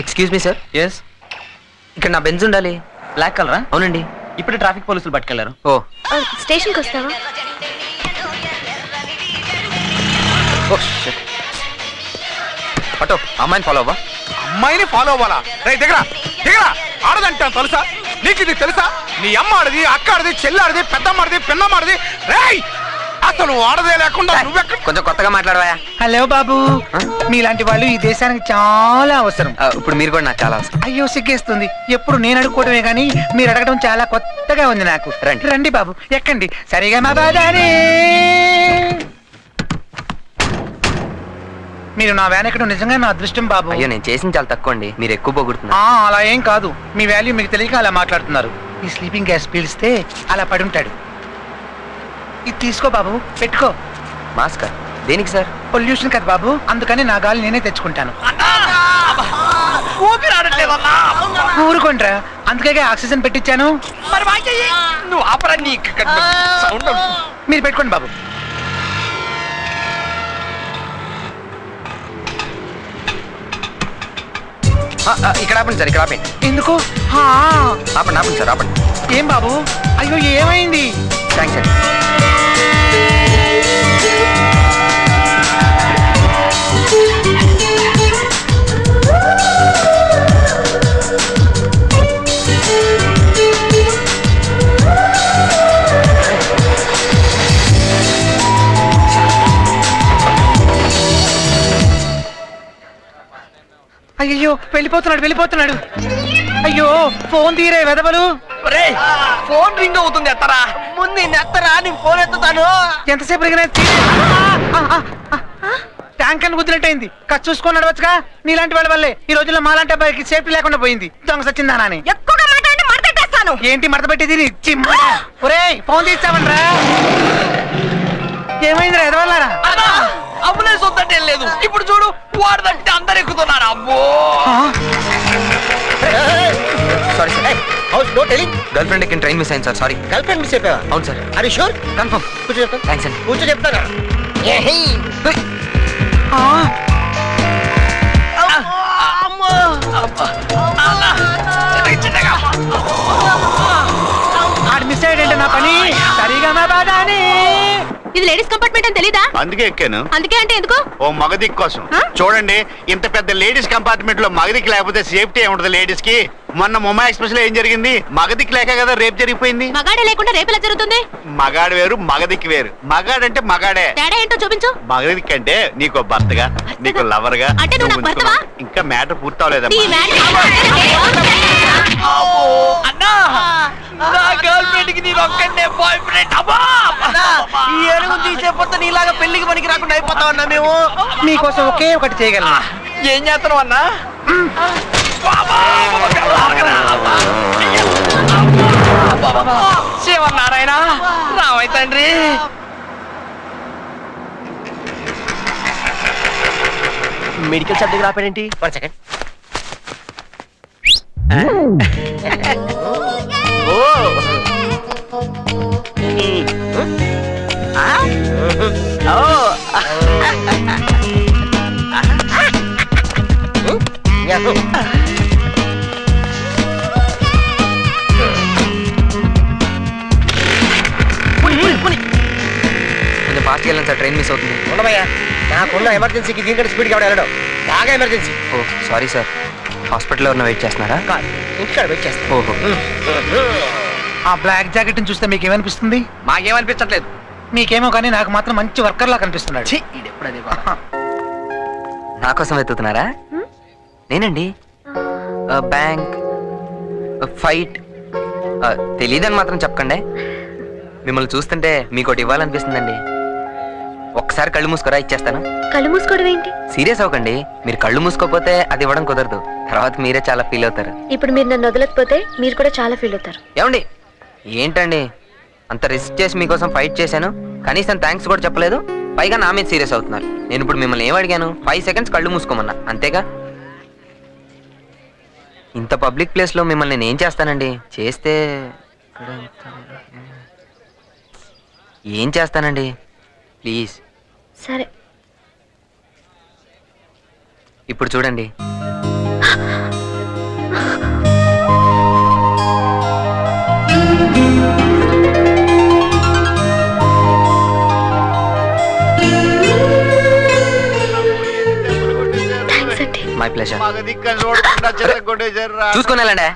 Excuse me sir. Yes. ఇక్కడ నా Benz ఉండాలి. బ్లాక్ కలరా? అవునండి. ఇప్పుడు ట్రాఫిక్ పోలీసులు పట్టుకెళ్లారు. ఓ స్టేషన్కి వస్తావా? ఆటో అమ్మాయిని ఫాలో అవ్వా. అమ్మాయిని ఫాలో అవ్వాలా? రేయ్ దిగరా దిగరా. ఆడదంటాను తెలుసా నీకు? ఇది తెలుసా? నీ అమ్మ ఆడది, అక్క ఆడది, చెల్లి ఆడది, పెద్దమ్మ ఆడది, పిన్నమ్మ ఆడది. రేయ్ అసలు ఆడదే లేకుండా నువ్వెక్కడ? కొంచెం కొత్తగా మాట్లాడవా. హలో బాబు, మీలాంటి వాళ్ళు ఈ దేశానికి చాలా అవసరం. ఇప్పుడు మీరు కూడా నాకు చాలా అవసరం. అయ్యో సిగ్గేస్తుంది, ఎప్పుడు నేను అడుక్కోవడమే కానీ మీరు అడగడం చాలా కొత్తగా ఉంది నాకు. రండి రండి బాబు, ఎక్కండి. సరిగా మా బాధానే. మీరు నా వ్యాన్ ఎక్కడం నిజంగా నా అదృష్టం బాబు. అయ్యో నేను చేసింది చాలా తక్కువ అండి, మీరు ఎక్కువ పోగొడుతున్నారు. అలా ఏం కాదు, మీ వాల్యూ మీకు తెలియక అలా మాట్లాడుతున్నారు. ఈ స్లీపింగ్ గ్యాస్ పీల్స్తే అలా పడి ఉంటాడు. ఇది తీసుకో బాబు, పెట్టుకో. మాస్క్ దేనికి సార్? పొల్యూషన్ కదా బాబు, అందుకని నా గాలి నేనే తెచ్చుకుంటాను. ఊరుకోండ్రా, అందుకే ఆక్సిజన్ పెట్టించాను. నువ్వు ఆపరా. మీరు పెట్టుకోండి బాబు. ఇక్కడ ఆపండి సార్, ఇక్కడ ఆపండి. ఎందుకు? ఆపండి ఆపండి సార్, ఆపండి. ఏం బాబు? అయ్యో ఏమైంది? థ్యాంక్స్ అండి. అయ్యో వెళ్ళిపోతున్నాడు. అయ్యో ఫోన్ తీరే వెదవలు. ఫోన్ రింగ్ అవుతుంది, ఎత్తరా. ముందు ఎత్తరా, నేను ఫోన్ ఎత్తుతాను. ఎంతసేపు ట్యాంక్ అని గుద్దినట్టయింది. ఖర్చు చూసుకొని నడవచ్చుగా. నీలాంటి వాళ్ళ వల్లే ఈ రోజుల్లో మాలాంటి అబ్బాయికి సేఫ్టీ లేకుండా పోయింది. దొంగ సచ్చిందానా అని. ఏంటి మడత పెట్టేది? ఒరేయ్ ఫోన్ తీస్తామంట్రా. ఏమైందిరా ఎదవల్లారా? అంబులెన్స్ వద్దంటే లేదు. ఇప్పుడు చూడు, వాడదంటే అందరు ఎక్కుతున్నారు. అబ్బో సారీ సార్. గర్ల్ ఫ్రెండ్ ఎక్కిన ట్రైన్ మిస్ అయింది sir. Sorry. Girl friend miss అయిపోయావా? అవును సార్. అది షూర్? కన్ఫర్మ్. థ్యాంక్స్ అండి. కూర్చో చెప్తాను. ఆడు మిస్ అయ్యాడంటే నా పని. సరిగా మా బాధాని. ఇది లేడీస్ కంపార్ట్మెంట్ అని తెలీదా? అందుకే ఎక్కాను. అందుకే అంటే ఎందుకు? ఓ మగదిక్ కోసం. చూడండి, ఇంత పెద్ద లేడీస్ కంపార్ట్మెంట్ లో మగదిక్ లేకపోతే సేఫ్టీ ఏముంటది లేడీస్ కి? మొన్న ముంబై ఎక్స్ప్రెస్ లో ఏం జరిగింది? మగదిక్ లేక కదా రేపు జరిగిపోయింది. మగాడే లేకుండా రేపు ఎలా జరుగుతుంది? మగాడు వేరు, మగదిక్ వేరు. మగాడంటే మగాడే. తేడా ఏంటో చూపించు. మగదిక్ అంటే నీకు భర్తగా, నీకు లవర్ గా. అంటే నువ్వు నాకు భర్తవా? ఇంకా మ్యాటర్ పూర్తవలేదమ్మా. గర్ల్ ఫ్రెండ్ కి నేను ఒక్కడే బాయ్ ఫ్రెండ్. ఈ ఏడుగు తీసేపోతే నీలాగా పెళ్లికి పనికి రాకుండా అయిపోతావన్నా మేము. మీకోసం ఒకే ఒకటి చేయగలను. ఏం చేస్తున్నావు అన్నా? శివనారాయణ రామయ్య తండ్రి. మెడికల్ షాప్ దగ్గర ఆపాడేంటి? 1 సెకండ్. కొంచెం ఫాస్ట్గా వెళ్ళండి సార్, ట్రైన్ మిస్ అవుతుంది. ఉండమయ్యా, నాకున్న ఎమర్జెన్సీకి దీనికంటే స్పీడ్గా ఎవడో బాగా ఎమర్జెన్సీ. ఓ సారీ సార్. హాస్పిటల్లో ఉన్న వెయిట్ చేస్తున్నారా? ఇంటికాడ వెయిట్ చేస్తా. ఓహో. ఆ బ్లాక్ జాకెట్ ని చూస్తే మీకేమనిపిస్తుంది? మాకేమనిపించట్లేదు. మీకేమో కానీ నాకు మాత్రం మంచి వర్కర్ లా కనిపిస్తున్నాడు. నా కోసం వెతుకుతున్నారా? నేనండి. బ్యాంక్, ఫైట్ తెలీదని మాత్రం చెప్పకండి. మిమ్మల్ని చూస్తుంటే మీకోటి ఇవ్వాలనిపిస్తుందండి. ఒక్కసారి కళ్ళు మూసుకోరా, ఇచ్చేస్తాను. కళ్ళు మూసుకోవడం ఏంటి? సీరియస్ అవ్వకండి. మీరు కళ్ళు మూసుకోపోతే అది ఇవ్వడం కుదరదు. తర్వాత మీరే చాలా ఫీల్ అవుతారు. ఇప్పుడు మీరు నన్ను వదలకపోతే మీరు కూడా చాలా ఫీల్ అవుతారు. ఏమండి ఏంటండి అంత రిస్క్ చేసి మీకోసం ఫైట్ చేశాను, కనీసం థ్యాంక్స్ కూడా చెప్పలేదు. పైగా నా మీద సీరియస్ అవుతున్నారు. నేను ఇప్పుడు మిమ్మల్ని ఏం అడిగాను? 5 సెకండ్స్ కళ్ళు మూసుకోమన్నా, అంతేగా? ఇంత పబ్లిక్ ప్లేస్లో మిమ్మల్ని నేను ఏం చేస్తానండి? చేస్తే ఏం చేస్తానండి? ప్లీజ్. సరే ఇప్పుడు చూడండి. మై ప్లెజర్ మగ దిక్కని చూడకుండా చెత్త కొట్టేశారు రా. చూసుకుని వెళ్ళండి